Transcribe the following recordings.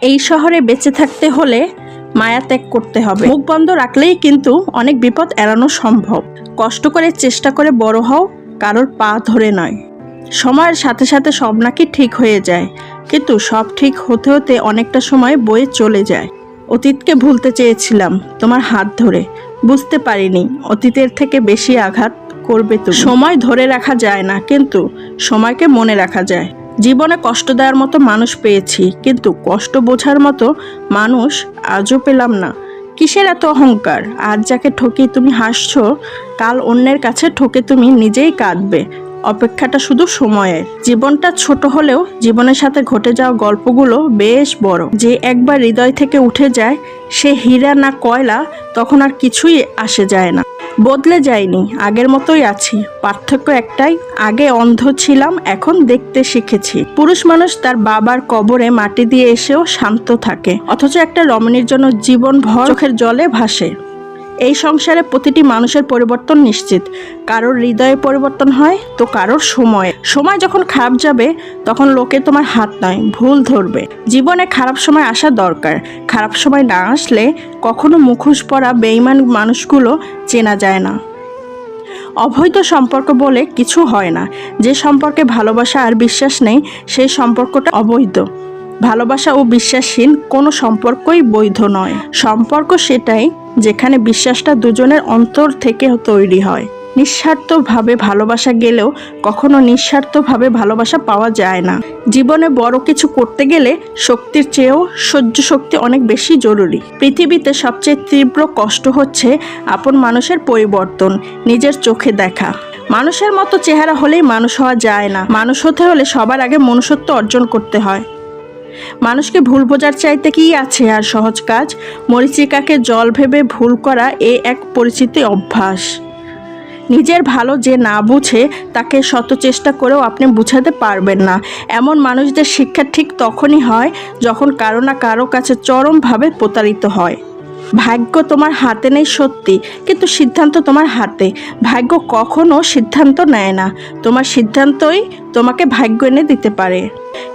এই শহরে বেঁচে থাকতে হলে মায়া ত্যাগ করতে হবে। মুখ বন্ধ রাখলেই কিন্তু অনেক বিপদ এড়ানো সম্ভব। কষ্ট করে চেষ্টা করে বড় হও, কারোর পা ধরে নয়। সময়ের সাথে সাথে সব নাকি ঠিক হয়ে যায়, কিন্তু সব ঠিক হতে হতে অনেকটা সময় বয়ে চলে যায়। অতীতকে ভুলতে চেয়েছিলাম তোমার হাত ধরে, বুঝতে পারিনি অতীতের থেকে বেশি আঘাত করবে তুমি। সময় ধরে রাখা যায় না, কিন্তু সময়কে মনে রাখা যায়। জীবনে কষ্ট দেওয়ার মতো মানুষ পেয়েছি, কিন্তু কষ্ট বোঝার মতো মানুষ আজও পেলাম না। কিসের এত অহংকার? আজ যাকে ঠকি তুমি হাসছো, কাল অন্যের কাছে ঠকে তুমি নিজেই কাঁদবে। অপেক্ষাটা শুধু সময়ের। জীবনটা ছোট হলেও জীবনের সাথে ঘটে যাওয়া গল্পগুলো বেশ বড়। যে একবার হৃদয় থেকে উঠে যায়, সে হীরা না কয়লা, তখন আর কিছুই আসে যায় না। বদলে যায়নি, আগের মতোই আছি। পার্থক্য একটাই, আগে অন্ধ ছিলাম, এখন দেখতে শিখেছি। পুরুষ মানুষ তার বাবার কবরে মাটি দিয়ে এসেও শান্ত থাকে, অথচ একটা রমণীর জন্য জীবন ভর চোখের জলে ভাসে। এই সংসারে প্রতিটি মানুষের পরিবর্তন নিশ্চিত। কারোর হৃদয়ে পরিবর্তন হয়, তো কারোর সময়। সময় যখন খারাপ যাবে, তখন লোকে তোমার হাত নয়, ভুল ধরবে। জীবনে খারাপ সময় আসা দরকার। খারাপ সময় না আসলে কখনো মুখোশ পরা বেঈমান মানুষগুলো চেনা যায় না। অবৈধ সম্পর্ক বলে কিছু হয় না। যে সম্পর্কে ভালোবাসা আর বিশ্বাস নেই, সেই সম্পর্কটা অবৈধ। ভালোবাসা ও বিশ্বাসহীন কোনো সম্পর্কই বৈধ নয়। সম্পর্ক সেটাই যেখানে বিশ্বাসটা দুজনের অন্তর থেকে তৈরি হয়। নিঃস্বার্থভাবে ভালোবাসা গেলেও কখনো নিঃস্বার্থভাবে ভালোবাসা পাওয়া যায় না। জীবনে বড় কিছু করতে গেলে শক্তির চেয়েও সহ্য শক্তি অনেক বেশি জরুরি। পৃথিবীতে সবচেয়ে তীব্র কষ্ট হচ্ছে আপন মানুষের পরিবর্তন, নিজের চোখে দেখা। মানুষের মতো চেহারা হলেই মানুষ হওয়া যায় না। মানুষ হতে হলে সবার আগে মনুষ্যত্ব অর্জন করতে হয়। মানুষকে ভুল বোঝার চাইতে কি আছে আর সহজ কাজ? মরীচিকাকে জল ভেবে ভুল করা এক পরিচিতি অভ্যাস। নিজের ভালো যে না বুঝে, তাকে শত চেষ্টা করেও আপনি বুঝাতে পারবেন না। এমন মানুষদের শিক্ষা ঠিক তখনই হয় যখন কারো না কারো কাছে চরমভাবে প্রতারিত হয়। ভাগ্য তোমার হাতে নেই সত্যি, কিন্তু সিদ্ধান্ত তোমার হাতে। ভাগ্য কখনো সিদ্ধান্ত নেয় না, তোমার সিদ্ধান্তই তোমাকে ভাগ্য এনে দিতে পারে।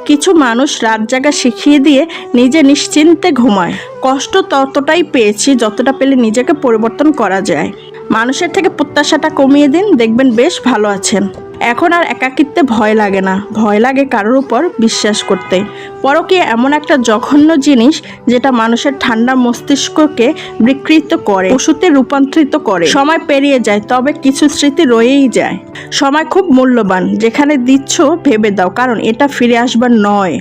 কিছু মানুষ রাত জাগা শিখিয়ে দিয়ে নিজে নিশ্চিন্তে ঘুমায়। কষ্ট ততটাই পেয়েছি যতটা পেলে নিজেকে পরিবর্তন করা যায়। মানুষের থেকে প্রত্যাশাটা কমিয়ে দিন, দেখবেন বেশ ভালো আছেন। এখন আর একাকিত্বে ভয় লাগে না, ভয় লাগে কারোর উপর বিশ্বাস করতে। পরকীয়া এমন একটা জঘন্য জিনিস যেটা মানুষের ঠান্ডা মস্তিষ্ককে বিকৃত করে, পশুতে রূপান্তরিত করে। সময় পেরিয়ে যায়, তবে কিছু স্মৃতি রয়েই যায়। সময় খুব মূল্যবান, যেখানে দিচ্ছ ভেবে দাও, কারণ এটা ফিরে আসবার নয়।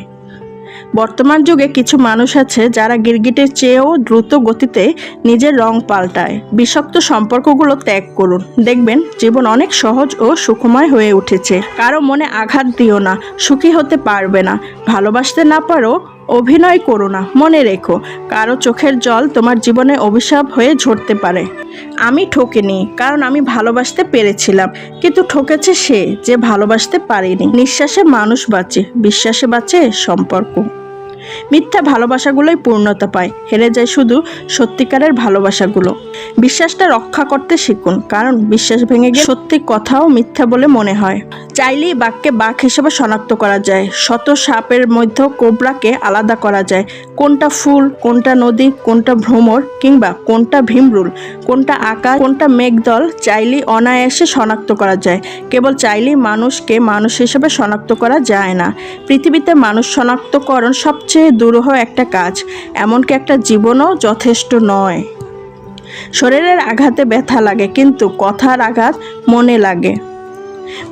বর্তমান যুগে কিছু মানুষ আছে যারা গিরগিটের চেয়েও দ্রুত গতিতে নিজের রং পাল্টায়। বিষাক্ত সম্পর্কগুলো ত্যাগ করুন, দেখবেন জীবন অনেক সহজ ও সুখময় হয়ে উঠেছে। কারো মনে আঘাত দিও না, সুখী হতে পারবে না। ভালোবাসতে না পারো, অভিনয় করো না। মনে রেখো, কারো চোখের জল তোমার জীবনে অভিশাপ হয়ে ঝরতে পারে। আমি ঠকিনি, কারণ আমি ভালোবাসতে পেরেছিলাম, কিন্তু ঠকেছে সে যে ভালোবাসতে পারেনি। নিঃশ্বাসে মানুষ বাঁচে, বিশ্বাসে বাঁচে সম্পর্ক। মিথ্যা ভালোবাসাগুলোই পূর্ণতা পায়, হেরে যায় শুধু সত্যিকারের ভালোবাসাগুলো। বিশ্বাসটা রক্ষা করতে শিখুন, কারণ বিশ্বাস ভেঙে গেলে সত্যি কথাও মিথ্যা বলে মনে হয়। চাইলেই বাঘকে বাঘ হিসেবে শনাক্ত করা যায়, শত সাপের মধ্যে কোবরাকে আলাদা করা যায়। কোনটা ফুল, কোনটা নদী, কোনটা ভ্রমর, কিংবা কোনটা ভীমরুল, কোনটা আকাশ, কোনটা মেঘদল চাইলেই অনায়াসে শনাক্ত করা যায়। কেবল চাইলেই মানুষকে মানুষ হিসেবে শনাক্ত করা যায় না। পৃথিবীতে মানুষ শনাক্তকরণ সবচেয়ে দুরূহ একটা কাজ, এমনকি একটা জীবনও যথেষ্ট নয়। শরীরের আঘাতে ব্যথা লাগে, কিন্তু কথার আঘাত মনে লাগে।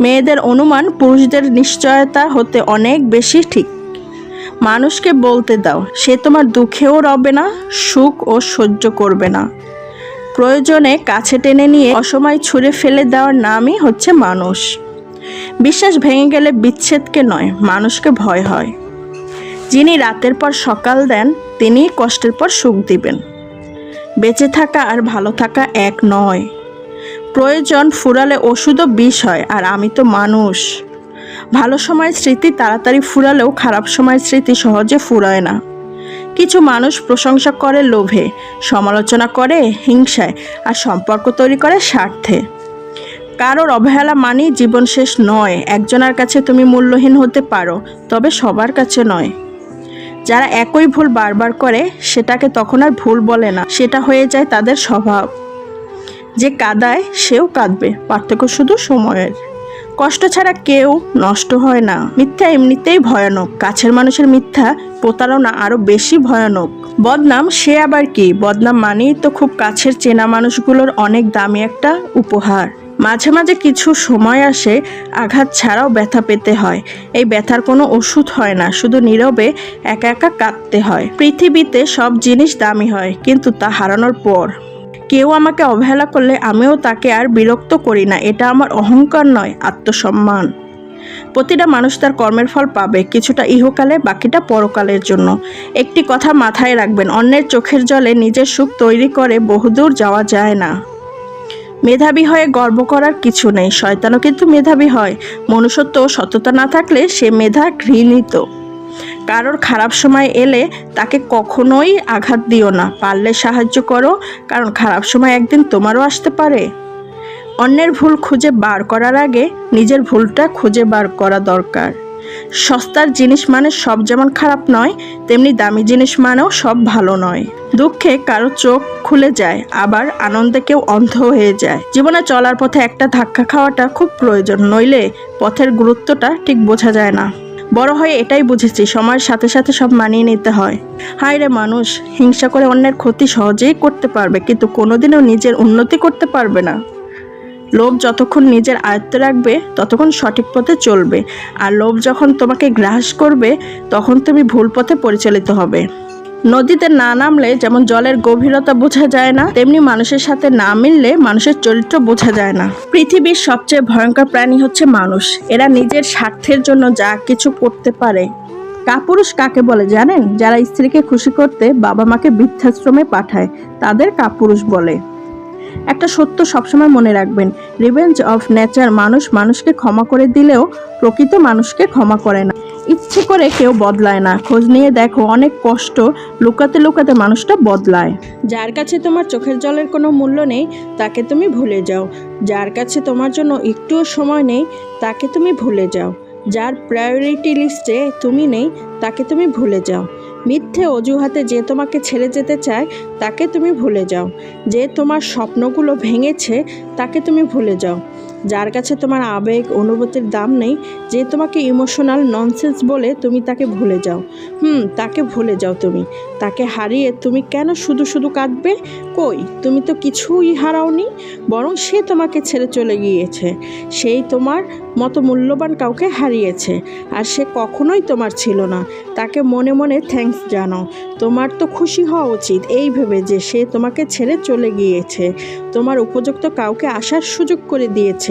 মেয়েদের অনুমান পুরুষদের নিশ্চয়তা হতে অনেক বেশি ঠিক। মানুষকে বলতে দাও, সে তোমার দুঃখেও রবে না, সুখ ও সহ্য করবে না। প্রয়োজনে কাছে টেনে নিয়ে অসময় ছুঁড়ে ফেলে দেওয়ার নামই হচ্ছে মানুষ। বিশ্বাস ভেঙে গেলে বিচ্ছেদকে নয়, মানুষকে ভয় হয়। যিনি রাতের পর সকাল দেন, তিনি কষ্টের পর সুখ দিবেন। বেঁচে থাকা আর ভালো থাকা এক নয়। প্রয়োজন ফুরালে ওষুধও বিষ হয়, আর আমি তো মানুষ। ভালো সময়ের স্মৃতি তাড়াতাড়ি ফুরালেও খারাপ সময়ের স্মৃতি সহজে ফুরায় না। কিছু মানুষ প্রশংসা করে লোভে, সমালোচনা করে হিংসায়, আর সম্পর্ক তৈরি করে স্বার্থে। কারোর অবহেলা মানেই জীবন শেষ নয়। একজনের কাছে তুমি মূল্যহীন হতে পারো, তবে সবার কাছে নয়। যারা একই ভুল বারবার করে সেটাকে তখন আর ভুল বলে না, সেটা হয়ে যায় তাদের স্বভাব। যে কাঁদায় সেও কাঁদবে, পার্থক্য শুধু সময়ের। কষ্ট ছাড়া কেউ নষ্ট হয় না। মিথ্যা এমনিতেই ভয়ানক, কাছের মানুষের মিথ্যা প্রতারণা আরো বেশি ভয়ানক। বদনাম সে আবার কি? বদনাম মানেই তো খুব কাছের চেনা মানুষগুলোর অনেক দামি একটা উপহার। মাঝে মাঝে কিছু সময় আসে আঘাত ছাড়াও ব্যথা পেতে হয়। এই ব্যথার কোনো ওষুধ হয় না, শুধু নীরবে একা একা কাঁদতে হয়। পৃথিবীতে সব জিনিস দামি হয়, কিন্তু তা হারানোর পর। কেউ আমাকে অবহেলা করলে আমিও তাকে আর বিরক্ত করি না, এটা আমার অহংকার নয়, আত্মসম্মান। প্রতিটা মানুষ তার কর্মের ফল পাবে, কিছুটা ইহকালে, বাকিটা পরকালের জন্য। একটি কথা মাথায় রাখবেন, অন্যের চোখের জলে নিজের সুখ তৈরি করে বহুদূর যাওয়া যায় না। মেধাবী হয়ে গর্ব করার কিছু নেই, শয়তানও কিন্তু মেধাবী হয়। মনুষ্যত্ব ও সততা না থাকলে সে মেধা ঘৃণিত। কারোর খারাপ সময় এলে তাকে কখনোই আঘাত দিও না, পারলে সাহায্য করো, কারণ খারাপ সময় একদিন তোমারও আসতে পারে। অন্যের ভুল খুঁজে বার করার আগে নিজের ভুলটা খুঁজে বার করা দরকার। সস্তার জিনিস মানে সব যেমন খারাপ নয়, তেমনি দামি জিনিস মানেও সব ভালো নয়। দুঃখে কারো চোখ খুলে যায়, আবার আনন্দে কেউ অন্ধ হয়ে যায়। জীবনে চলার পথে একটা ধাক্কা খাওয়াটা খুব প্রয়োজন, নইলে পথের গুরুত্বটা ঠিক বোঝা যায় না। বড় হয়ে এটাই বুঝেছি, সময়ের সাথে সাথে সব মানিয়ে নিতে হয়। হায় রে মানুষ, হিংসা করে অন্যের ক্ষতি সহজেই করতে পারবে, কিন্তু কোনোদিনও নিজের উন্নতি করতে পারবে না। লোভ যতক্ষণ নিজের আয়ত্তে রাখবে ততক্ষণ সঠিক পথে চলবে, আর লোভ যখন তোমাকে গ্রাস করবে তখন তুমি ভুল পথে পরিচালিত হবে। নদীতে না নামলে যেমন জলের গভীরতা বোঝা যায় না, তেমনি মানুষের সাথে না মিললে মানুষের চরিত্র বোঝা যায় না। পৃথিবীর সবচেয়ে ভয়ঙ্কর প্রাণী হচ্ছে মানুষ। এরা নিজের স্বার্থের জন্য যা কিছু করতে পারে। কাপুরুষ কাকে বলে জানেন? যারা স্ত্রীকে খুশি করতে বাবা মাকে বৃদ্ধাশ্রমে পাঠায়, তাদের কাপুরুষ বলে। একটা সত্য সবসময় মনে রাখবেন, রিভেঞ্জ অফ নেচার। মানুষ মানুষকে ক্ষমা করে দিলেও প্রকৃত মানুষকে ক্ষমা করে না। ইচ্ছে করে কেউ বদলায় না, খোঁজ নিয়ে দেখো, অনেক কষ্ট লুকাতে লুকাতে মানুষটা বদলায়। যার কাছে তোমার চোখের জলের কোনো মূল্য নেই তাকে তুমি ভুলে যাও। যার কাছে তোমার জন্য একটুও সময় নেই তাকে তুমি ভুলে যাও। যার প্রায়োরিটি লিস্টে তুমি নেই তাকে তুমি ভুলে যাও। মিথ্যে অজুহাতে যে তোমাকে ছেড়ে যেতে চায় তাকে তুমি ভুলে যাও। যে তোমার স্বপ্নগুলো ভেঙেছে তাকে তুমি ভুলে যাও। যার কাছে তোমার আবেগ অনুভূতির দাম নেই, যে তোমাকে ইমোশনাল ননসেন্স বলে, তুমি তাকে ভুলে যাও। তাকে ভুলে যাও। তুমি তাকে হারিয়ে তুমি কেন শুধু শুধু কাঁদবে? কই, তুমি তো কিছুই হারাওনি, বরং সে তোমাকে ছেড়ে চলে গিয়েছে। সেই তোমার মতো মূল্যবান কাউকে হারিয়েছে, আর সে কখনোই তোমার ছিল না। তাকে মনে মনে থ্যাঙ্কস জানাও। তোমার তো খুশি হওয়া উচিত এই ভেবে যে সে তোমাকে ছেড়ে চলে গিয়েছে, তোমার উপযুক্ত কাউকে আসার সুযোগ করে দিয়েছে।